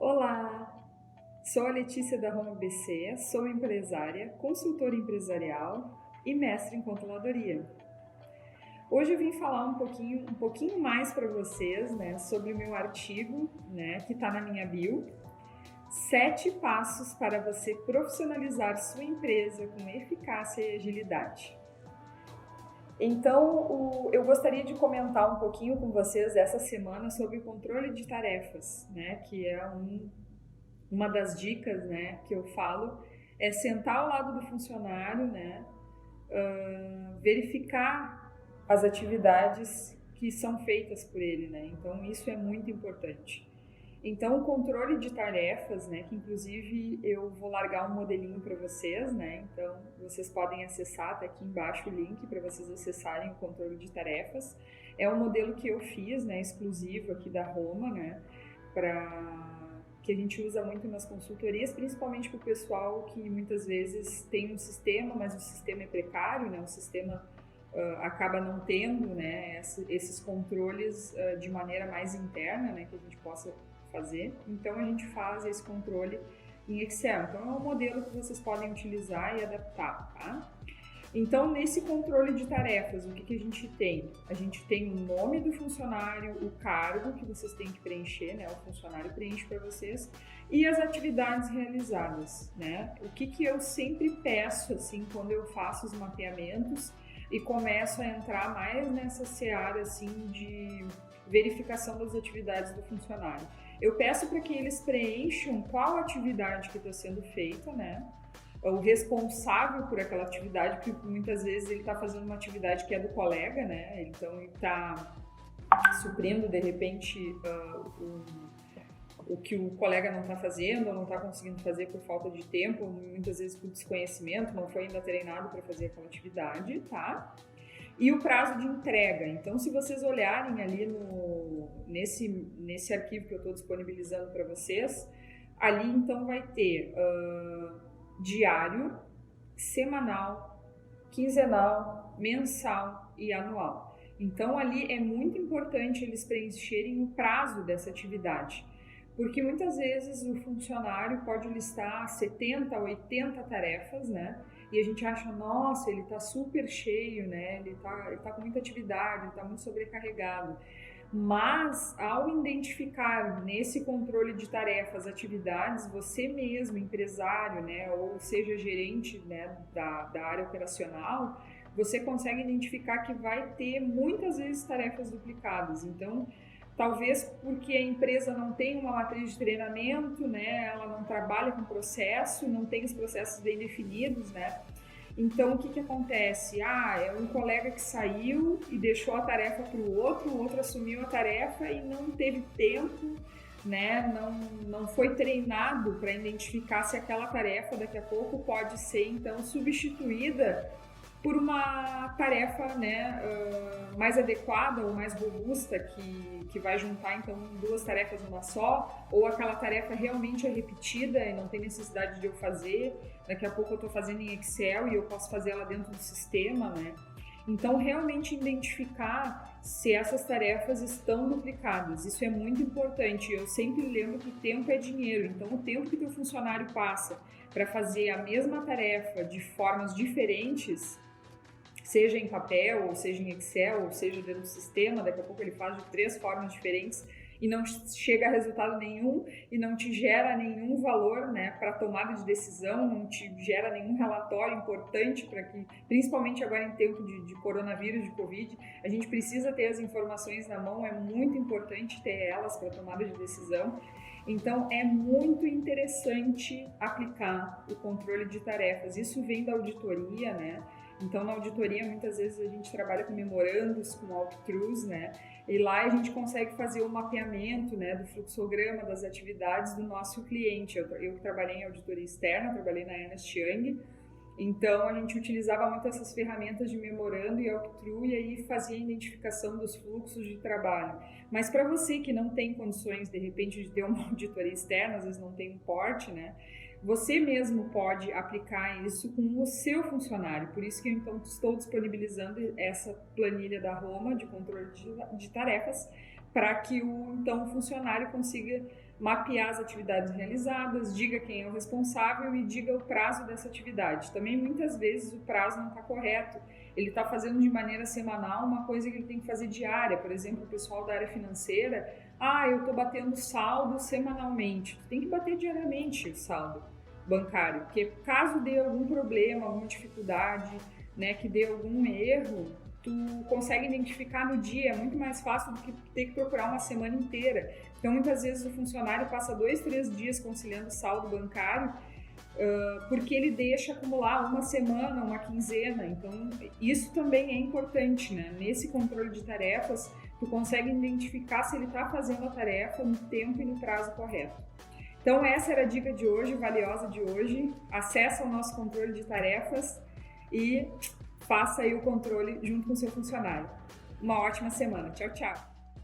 Olá, sou a Letícia da Home BC, sou empresária, consultora empresarial e mestre em controladoria. Hoje eu vim falar um pouquinho mais para vocês, né, sobre o meu artigo, né, que está na minha bio, 7 passos para você profissionalizar sua empresa com eficácia e agilidade. Então, eu gostaria de comentar um pouquinho com vocês essa semana sobre o controle de tarefas, né, que é uma das dicas, né, que eu falo, é sentar ao lado do funcionário, né, verificar as atividades que são feitas por ele, né, então isso é muito importante. Então, o controle de tarefas, né, que inclusive eu vou largar um modelinho para vocês, né, então vocês podem acessar, tá aqui embaixo o link para vocês acessarem o controle de tarefas. É um modelo que eu fiz, né, exclusivo aqui da Roma, né, que a gente usa muito nas consultorias, principalmente para o pessoal que muitas vezes tem um sistema, mas o sistema é precário, né, o sistema acaba não tendo, né, esses controles de maneira mais interna, né, que a gente possa fazer. Então a gente faz esse controle em Excel. Então é um modelo que vocês podem utilizar e adaptar, tá? Então, nesse controle de tarefas, o que a gente tem? A gente tem o nome do funcionário, o cargo que vocês têm que preencher, né? O funcionário preenche para vocês, e as atividades realizadas, né? O que eu sempre peço, assim, quando eu faço os mapeamentos e começo a entrar mais nessa seara, assim, de verificação das atividades do funcionário. Eu peço para que eles preencham qual atividade que está sendo feita, né? O responsável por aquela atividade, porque muitas vezes ele está fazendo uma atividade que é do colega, né? Então ele está suprindo de repente o que o colega não está fazendo ou não está conseguindo fazer por falta de tempo, muitas vezes por desconhecimento, não foi ainda treinado para fazer aquela atividade, tá? E o prazo de entrega. Então, se vocês olharem ali nesse arquivo que eu estou disponibilizando para vocês, ali então vai ter diário, semanal, quinzenal, mensal e anual. Então, ali é muito importante eles preencherem o prazo dessa atividade, porque muitas vezes o funcionário pode listar 70, 80 tarefas, né? E a gente acha, nossa, ele tá super cheio, né? Ele tá com muita atividade, ele tá muito sobrecarregado. Mas, ao identificar nesse controle de tarefas, atividades, você mesmo, empresário, né, ou seja, gerente, né, da área operacional, você consegue identificar que vai ter muitas vezes tarefas duplicadas. Então, talvez porque a empresa não tem uma matriz de treinamento, né, ela não trabalha com processo, não tem os processos bem definidos, né? Então, o que acontece? É um colega que saiu e deixou a tarefa para o outro assumiu a tarefa e não teve tempo, né? Não foi treinado para identificar se aquela tarefa daqui a pouco pode ser, então, substituída por uma tarefa, né, mais adequada ou mais robusta que vai juntar então 2 tarefas numa só, ou aquela tarefa realmente é repetida e não tem necessidade de eu fazer, daqui a pouco eu estou fazendo em Excel e eu posso fazer ela dentro do sistema, né? Então, realmente identificar se essas tarefas estão duplicadas, isso é muito importante. Eu sempre lembro que tempo é dinheiro, então o tempo que o teu funcionário passa para fazer a mesma tarefa de formas diferentes, seja em papel, ou seja em Excel, ou seja dentro do sistema, daqui a pouco ele faz de 3 formas diferentes e não chega a resultado nenhum e não te gera nenhum valor, né, para tomada de decisão, não te gera nenhum relatório importante para que, principalmente agora em tempo de coronavírus, de Covid, a gente precisa ter as informações na mão, é muito importante ter elas para tomada de decisão. Então, é muito interessante aplicar o controle de tarefas. Isso vem da auditoria, né? Então, na auditoria, muitas vezes a gente trabalha com memorandos, com walkthroughs, né? E lá a gente consegue fazer o mapeamento, né, do fluxograma das atividades do nosso cliente. Eu trabalhei em auditoria externa, trabalhei na Ernst Young, então a gente utilizava muito essas ferramentas de memorando e walkthrough e aí fazia a identificação dos fluxos de trabalho. Mas para você que não tem condições, de repente, de ter uma auditoria externa, às vezes não tem um porte, né? Você mesmo pode aplicar isso com o seu funcionário. Por isso que eu então estou disponibilizando essa planilha da Roma de controle de tarefas para que o funcionário consiga mapear as atividades realizadas, diga quem é o responsável e diga o prazo dessa atividade. Também muitas vezes o prazo não está correto, ele está fazendo de maneira semanal uma coisa que ele tem que fazer diária. Por exemplo, o pessoal da área financeira, eu estou batendo saldo semanalmente. Tu tem que bater diariamente o saldo bancário, porque caso dê algum problema, alguma dificuldade, né, que dê algum erro, tu consegue identificar no dia, é muito mais fácil do que ter que procurar uma semana inteira. Então, muitas vezes o funcionário passa 2, 3 dias conciliando o saldo bancário, porque ele deixa acumular uma semana, uma quinzena. Então, isso também é importante, né? Nesse controle de tarefas, tu consegue identificar se ele está fazendo a tarefa no tempo e no prazo correto. Então, essa era a dica de hoje, valiosa de hoje. Acesse o nosso controle de tarefas e faça aí o controle junto com o seu funcionário. Uma ótima semana. Tchau, tchau!